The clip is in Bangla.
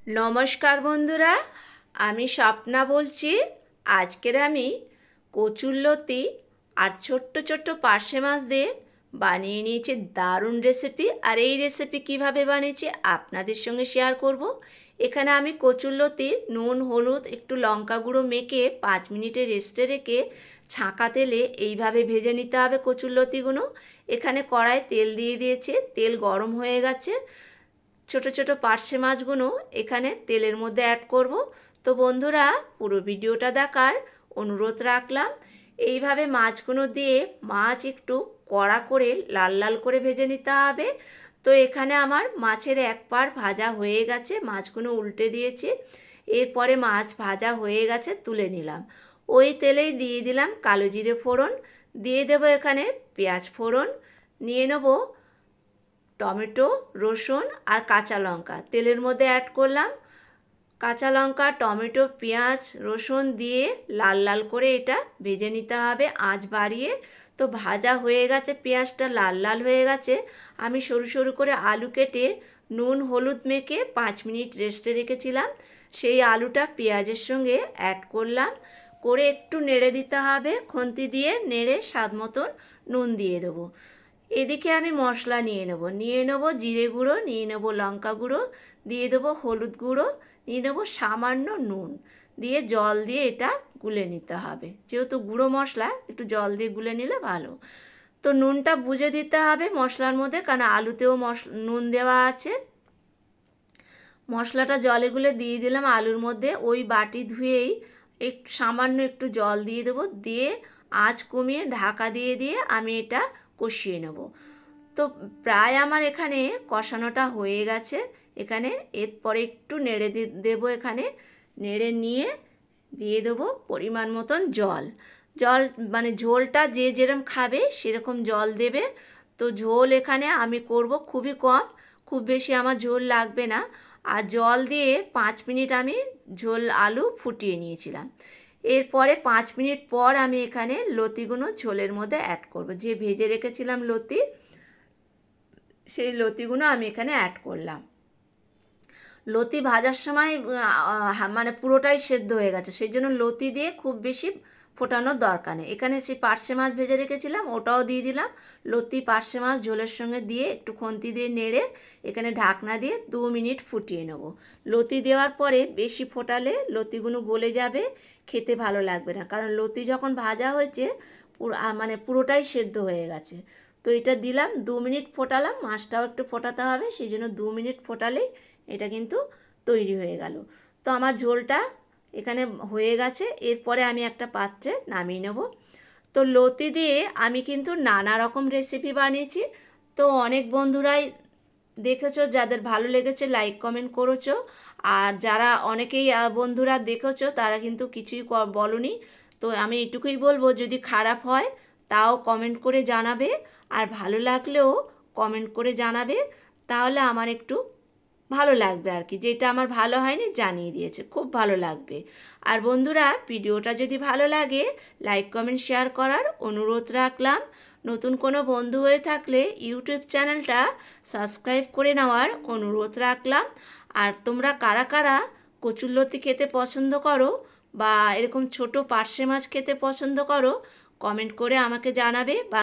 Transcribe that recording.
নমস্কার বন্ধুরা, আমি স্বপ্না বলছি। আজকের আমি কচুরলতি আর ছোট্ট ছোট্ট পার্শে মাছ দিয়ে বানিয়ে নিয়েছি দারুণ রেসিপি। আর এই রেসিপি কিভাবে বানিয়েছি আপনাদের সঙ্গে শেয়ার করব। এখানে আমি কচুরলতি নুন হলুদ একটু লঙ্কা গুঁড়ো মেখে 5 মিনিটে রেস্টে রেখে ছাঁকা তেলে এইভাবে ভেজে নিতে হবে কচুরলতিগুলো। এখানে কড়ায় তেল দিয়ে দিয়েছে, তেল গরম হয়ে গেছে। ছোট ছোট পার্শে মাছগুলো এখানে তেলের মধ্যে অ্যাড করব। তো বন্ধুরা, পুরো ভিডিওটা দেখার অনুরোধ রাখলাম। এইভাবে মাছগুলো দিয়ে মাছ একটু কড়া করে লাল লাল করে ভেজে নিতে হবে। তো এখানে আমার মাছের এক পাড় ভাজা হয়ে গেছে, মাছগুলো উল্টে দিয়েছি। এরপরে মাছ ভাজা হয়ে গেছে, তুলে নিলাম। ওই তেলেই দিয়ে দিলাম কালো জিরে ফোড়ন, দিয়ে দেবো এখানে পেঁয়াজ ফোড়ন, নিয়ে নেবো টমেটো রসুন আর কাঁচা লঙ্কা তেলের মধ্যে অ্যাড করলাম। কাঁচা লঙ্কা টমেটো পেঁয়াজ রসুন দিয়ে লাল লাল করে এটা ভেজে নিতে হবে আঁচ বাড়িয়ে। তো ভাজা হয়ে গেছে, পেঁয়াজটা লাল লাল হয়ে গেছে। আমি সরু সরু করে আলু কেটে নুন হলুদ মেখে 5 মিনিট রেস্টে রেখেছিলাম, সেই আলুটা পেঁয়াজের সঙ্গে অ্যাড করলাম। করে একটু নেড়ে দিতে হবে, খুন্তি দিয়ে নেড়ে স্বাদ মতন নুন দিয়ে দেবো। এদিকে আমি মশলা নিয়ে নেব জিরে গুঁড়ো, নিয়ে নেব লঙ্কা গুঁড়ো, দিয়ে দেবো হলুদ গুঁড়ো, নিয়ে নেব সামান্য নুন, দিয়ে জল দিয়ে এটা গুলে নিতে হবে। যেহেতু গুঁড়ো মশলা একটু জল দিয়ে গুলে নিলে ভালো। তো নুনটা বুঝে দিতে হবে মশলার মধ্যে, কারণ আলুতেও নুন দেওয়া আছে। মশলাটা জলে গুলে দিয়ে দিলাম আলুর মধ্যে। ওই বাটি ধুয়েই সামান্য একটু জল দিয়ে দেবো, দিয়ে আঁচ কমিয়ে ঢাকা দিয়ে দিয়ে আমি এটা কষিয়ে নেব। তো প্রায় আমার এখানে কষানোটা হয়ে গেছে। এখানে এরপরে একটু নেড়ে দেবো, এখানে নেড়ে নিয়ে দিয়ে দেবো পরিমাণ মতন জল। জল মানে ঝোলটা যে যেরকম খাবে সেরকম জল দেবে। তো ঝোল এখানে আমি করব খুবই কম, খুব বেশি আমার ঝোল লাগবে না। আর জল দিয়ে 5 মিনিট আমি ঝোল আলু ফুটিয়ে নিয়েছিলাম। এরপরে 5 মিনিট পর আমি এখানে লতিগুলো ঝোলের মধ্যে অ্যাড করব। যে ভেজে রেখেছিলাম লতি, সেই লতিগুলো আমি এখানে অ্যাড করলাম। লতি ভাজার সময় মানে পুরোটাই সেদ্ধ হয়ে গেছে, সেই জন্য লতি দিয়ে খুব বেশি ফোটানোর দরকার নেই। এখানে সেই পার্শে মাছ ভেজে রেখেছিলাম ওটাও দিয়ে দিলাম। লতি পার্শে মাছ ঝোলের সঙ্গে দিয়ে একটু খুন্তি দিয়ে নেড়ে এখানে ঢাকনা দিয়ে 2 মিনিট ফুটিয়ে নেব। লতি দেওয়ার পরে বেশি ফোটালে লতিগুলো গলে যাবে, খেতে ভালো লাগবে না, কারণ লতি যখন ভাজা হয়েছে মানে পুরোটাই সেদ্ধ হয়ে গেছে। তো এটা দিলাম, 2 মিনিট ফোটালাম, মাছটাও একটু ফোটাতে হবে, সেই জন্য 2 মিনিট ফোটালেই এটা কিন্তু তৈরি হয়ে গেল। তো আমার ঝোলটা এখানে হয়ে গেছে। এরপরে আমি একটা পাত্রে নামিয়ে নেব। তো লতি দিয়ে আমি কিন্তু নানা রকম রেসিপি বানিয়েছি। তো অনেক বন্ধুরাই দেখেছো, যাদের ভালো লেগেছে লাইক কমেন্ট করেছো। আর যারা অনেকেই বন্ধুরা দেখেছো তারা কিন্তু কিছুই বলনি। তো আমি এটুকুই বলবো, যদি খারাপ হয় তাও কমেন্ট করে জানাবে, আর ভালো লাগলেও কমেন্ট করে জানাবে। তাহলে আমার একটু ভালো লাগবে আর কি, যেটা আমার ভালো হয়নি জানিয়ে দিয়েছে, খুব ভালো লাগবে। আর বন্ধুরা, ভিডিওটা যদি ভালো লাগে লাইক কমেন্ট শেয়ার করার অনুরোধ রাখলাম। নতুন কোনো বন্ধু হয়ে থাকলে ইউটিউব চ্যানেলটা সাবস্ক্রাইব করে নেওয়ার অনুরোধ রাখলাম। আর তোমরা কারা কারা কচুরলতি খেতে পছন্দ করো বা এরকম ছোট পার্শে মাছ খেতে পছন্দ করো, কমেন্ট করে আমাকে জানাবে। বা